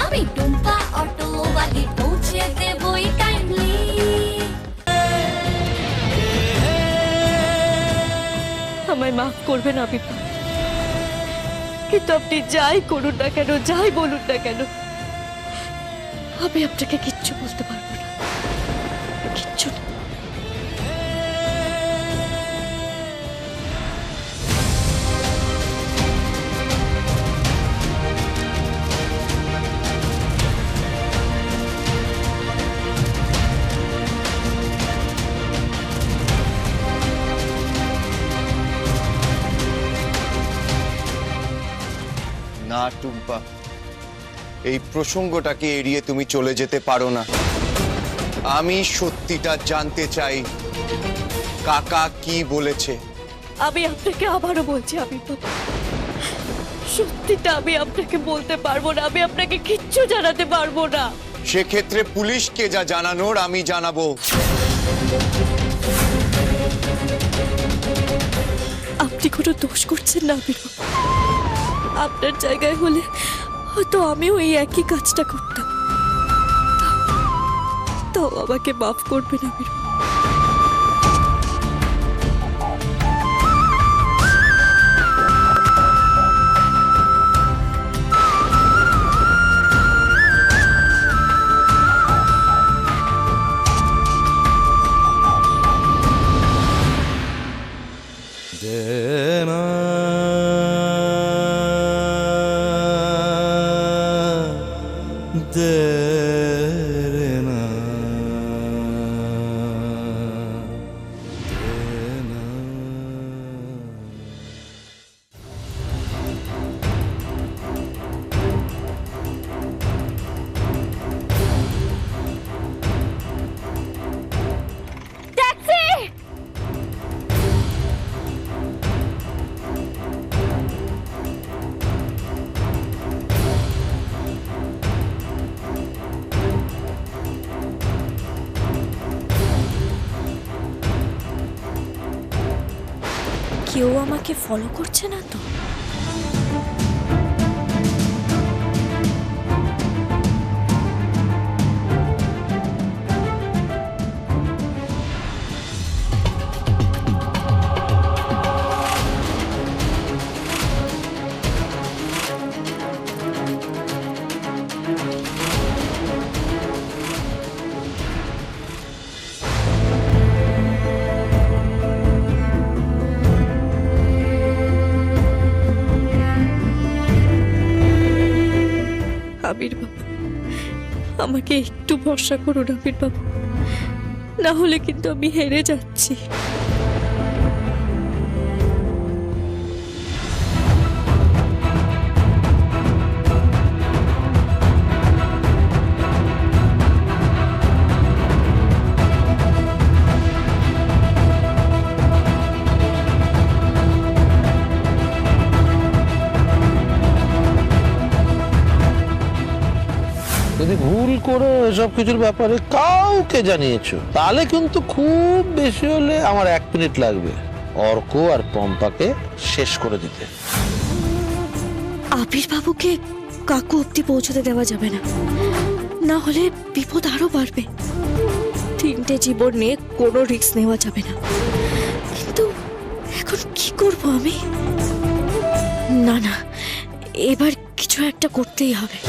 আমি টুম্পা অটোওয়ালি পৌঁছে দেবই টাইমলি। আমায় মাফ করবেন আবির বাবু, কিন্তু আপনি যাই করুন না কেন, যাই বলুন না কেন, আমি আপনাকে কিচ্ছু বলতে পারবো না, কিচ্ছু না। না টুম্পা, এই প্রসঙ্গটাকে এড়িয়ে তুমি চলে যেতে পারো না। আমি সত্যিটা জানতে চাই, কাকা কি বলেছে। আমি আপনাকে আবারও বলছি আবির বাবু, সত্যিটা আমি আপনাকে বলতে পারবো না, আমি আপনাকে কিচ্ছু জানাতে পারবো না। সেক্ষেত্রে পুলিশকে যা জানানোর আমি জানাবো। আপনি কোনো দোষ করছেন না আবির বাবু, আপনার জায়গায় হলে হয়তো আমিও এই একই কাজটা করতাম। তাও আমাকে মাফ করবেন আবির বাবু। কেউ আমাকে ফলো করছে না তো? আবির বাবু, আমাকে একটু ভরসা করুন আবির বাবু, না হলে কিন্তু আমি হেরে যাচ্ছি। যদি ভুল করে এসব কিছুর ব্যাপারে কাউকে জানিয়েছো, তাহলে কিন্তু খুব বেশি হলে আমার 1 মিনিট লাগবে অর্ক আর পম্পাকে শেষ করে দিতে। আবির বাবুকে কাকু অব্দি পৌঁছতে দেওয়া যাবে না, না হলে বিপদ আরো বাড়বে। 3টে জীবন নিয়ে কোনো রিস্ক নেওয়া যাবে না। কিন্তু এখন কি করব আমি? না না, এবার কিছু একটা করতেই হবে।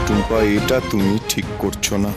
টুম্পা, এটা তুমি ঠিক করছো না।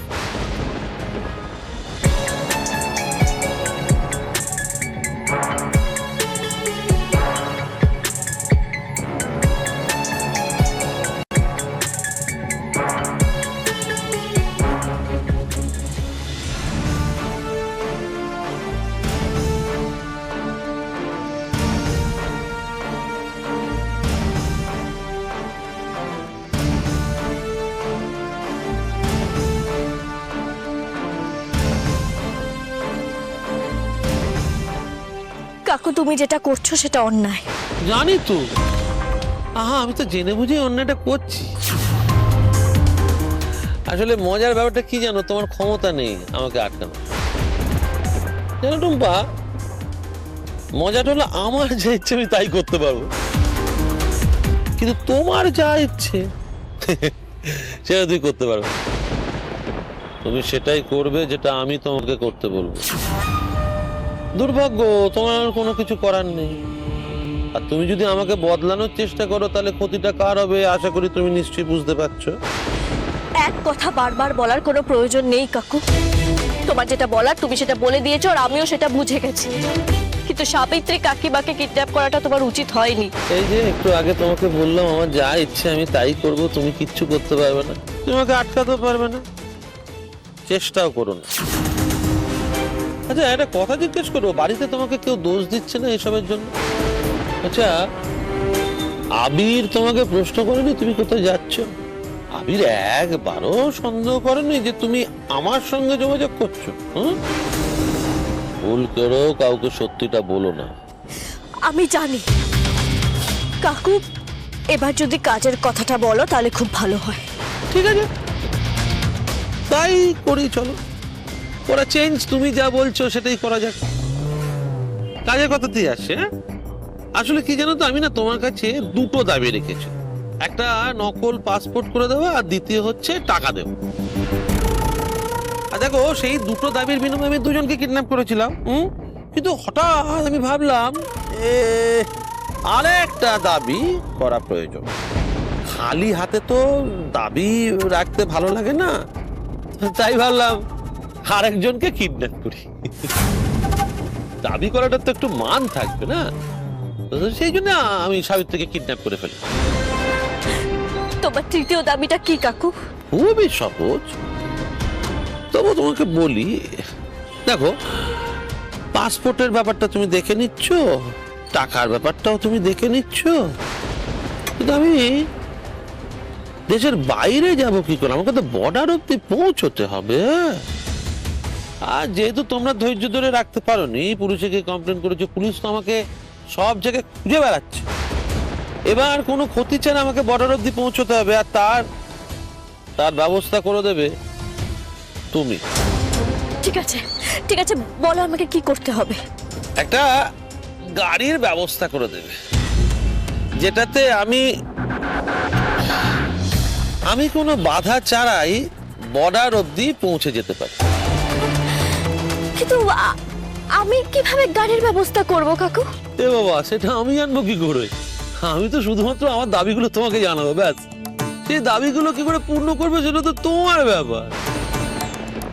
কাকু তুমি যেটা করছো সেটা অন্যায়। জানি তো, আমি তো জেনে বুঝে অন্যটা করছি। আসলে মজার ব্যাপারটা কি জানো, তোমার ক্ষমতা নেই আমাকে আটকানো। জানো টুম্পা, মজাটা হলো আমার যা ইচ্ছে আমি তাই করতে পারবো, কিন্তু তোমার যা ইচ্ছে সেটা তুই করতে পারবে। তুমি সেটাই করবে যেটা আমি তোমাকে করতে বলবো। দুর্ভাগ্য, তোমার কোনো কিছু করার নেই। আর তুমি যদি আমাকে বদলানোর চেষ্টা করো তাহলে ক্ষতিটা কার হবে আশা করি তুমি নিশ্চয়ই বুঝতে পারছো। এক কথা বারবার বলার কোনো প্রয়োজন নেই কাকু। তোমার যেটা বলার তুমি সেটা বলে দিয়েছো, আর আমিও সেটা বুঝে গেছি। কিন্তু সাবিত্রী কাকিমাকে কিডন্যাপ করাটা তোমার উচিত হয়নি। এই যে একটু আগে তোমাকে বললাম আমার যা ইচ্ছে আমি তাই করব, তুমি কিচ্ছু করতে পারবে না, তুমি আমাকে আটকাতেও পারবে না, চেষ্টাও করো না। আচ্ছা একটা কথা জিজ্ঞেস করবো, বাড়িতে তোমাকে কেউ দোষ দিচ্ছে না এসবের জন্য? আচ্ছা আবির তোমাকে প্রশ্ন করেনি তুমি কোথায় যাচ্ছ? আবির একবারও সন্দেহ করেনি যে তুমি আমার সঙ্গে যোগাযোগ করছো? ভুল করো, কাউকে সত্যিটা বলো না। আমি জানি কাকু, এবার যদি কাজের কথাটা বলো তাহলে খুব ভালো হয়। ঠিক আছে তাই করি, চলো ওরা চেঞ্জ, তুমি যা বলছো সেটাই করা যাক। কাজের কথা দিয়ে আসে। আসলে কি জানো তো, আমি না তোমার কাছে দুটো দাবি রেখেছি। একটা নকল পাসপোর্ট করে দেবো, আর দ্বিতীয় হচ্ছে টাকা দেবো। আর দেখো সেই দুটো দাবির বিনিময়ে আমি দুজনকে কিডন্যাপ করেছিলাম, কিন্তু হঠাৎ আমি ভাবলাম আরেকটা দাবি করা প্রয়োজন। খালি হাতে তো দাবি রাখতে ভালো লাগে না, তাই ভাবলাম আরেকজনকে কিডন্যাপ করি। দাবি করাটা তো একটু মান থাকবে না, সেই জন্য আমি সাবিত্রীকে কিডন্যাপ করে ফেলি। তোমার তৃতীয় দাবিটা কি কাকু? খুবই সহজ, তবু তোমাকে বলি। দেখো পাসপোর্টের ব্যাপারটা তুমি দেখে নিচ্ছ, টাকার ব্যাপারটাও তুমি দেখে নিচ্ছ, কিন্তু আমি দেশের বাইরে যাব কি করে? আমাকে তো বর্ডার অব্দি পৌঁছতে হবে। আর যেহেতু তোমরা ধৈর্য ধরে রাখতে পারোনি, পুলিশে গিয়ে কমপ্লেন করেছো, পুলিশ তো আমাকে সব জায়গায় খুঁজে বেড়াচ্ছে। এবার কোনো ক্ষতি চাই না, আমাকে বর্ডার অব্দি পৌঁছতে হবে, আর তার ব্যবস্থা করে দেবে তুমি। ঠিক আছে ঠিক আছে, বলো আমাকে কি করতে হবে। একটা গাড়ির ব্যবস্থা করে দেবে, যেটাতে আমি কোনো বাধা ছাড়াই বর্ডার অব্দি পৌঁছে যেতে পারি। কিন্তু আমি কিভাবে গাড়ির ব্যবস্থা করব কাকু? এ বাবা, সেটা আমি জানবো কি করে? আমি তো শুধুমাত্র আমার দাবিগুলো তোমাকে জানাবো, ব্যাস। সেই দাবিগুলো কি করে পূর্ণ করবে সেটা তো তোমার ব্যাপার।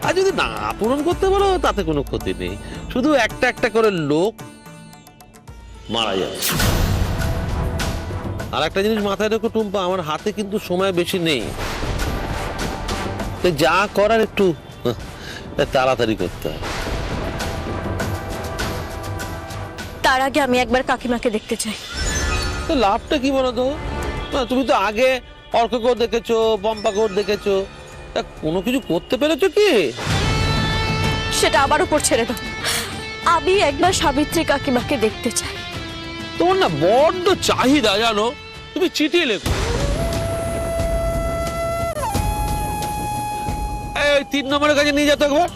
আর যদি না পূরণ করতে পারো তাতে কোনো ক্ষতি নেই, শুধু একটা একটা করে লোক মারা যাবে। আর একটা জিনিস মাথায় রেখো টুম্পা, আমার হাতে কিন্তু সময় বেশি নেই, যা করার একটু তাড়াতাড়ি করতে হবে। তার আগে আমি একবার কাকিমাকে দেখতে চাই। তো লাভটা কি বলো তো? তুমি তো আগে অর্ককেও দেখেছো, পম্পাকেও দেখেছো, তা কোনো কিছু করতে পেরেছো কি? সেটা আমার উপর ছেড়ে দাও। আমি একবার সাবিত্রী কাকিমাকে দেখতে চাই। তোমার না বড্ড চাহিদা জানো, তুমি চিঠি লেখো। এই 3 নম্বরের কাছে নিয়ে যেত একবার।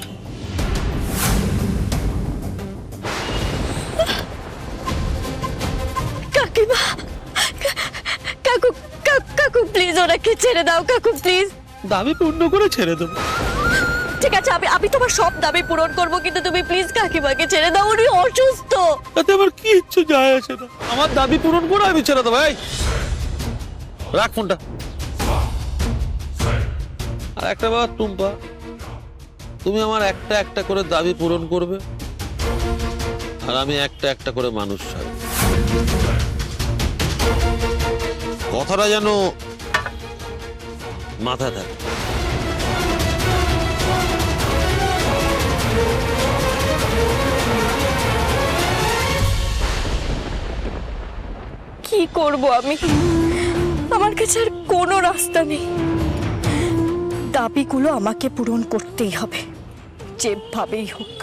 কাকিমা, কাকু কাকু প্লিজ ওনাকে ছেড়ে দাও কাকু প্লিজ। দাবি পূর্ণ করে ছেড়ে দেবো। ঠিক আছে, আমি তোমার সব দাবি পূরণ করবো, কিন্তু তুমি প্লিজ কাকিমাকে ছেড়ে দাও, উনি অসুস্থ। তাতে আমার কি ইচ্ছে যায় আসে না, আমার দাবি পূরণ করে আমি ছেড়ে দেবো। এই রাখ ফোনটা। আর একটা ব্যাপার টুম্পা, তুমি আমার একটা একটা করে দাবি পূরণ করবে, আর আমি একটা একটা করে মানুষ ছাড়ব। কথাটা যেন মাথায় থাকে। কি করব আমি? আমার কাছে আর কোনো রাস্তা নেই। দাবিগুলো আমাকে পূরণ করতেই হবে, যেভাবেই হোক।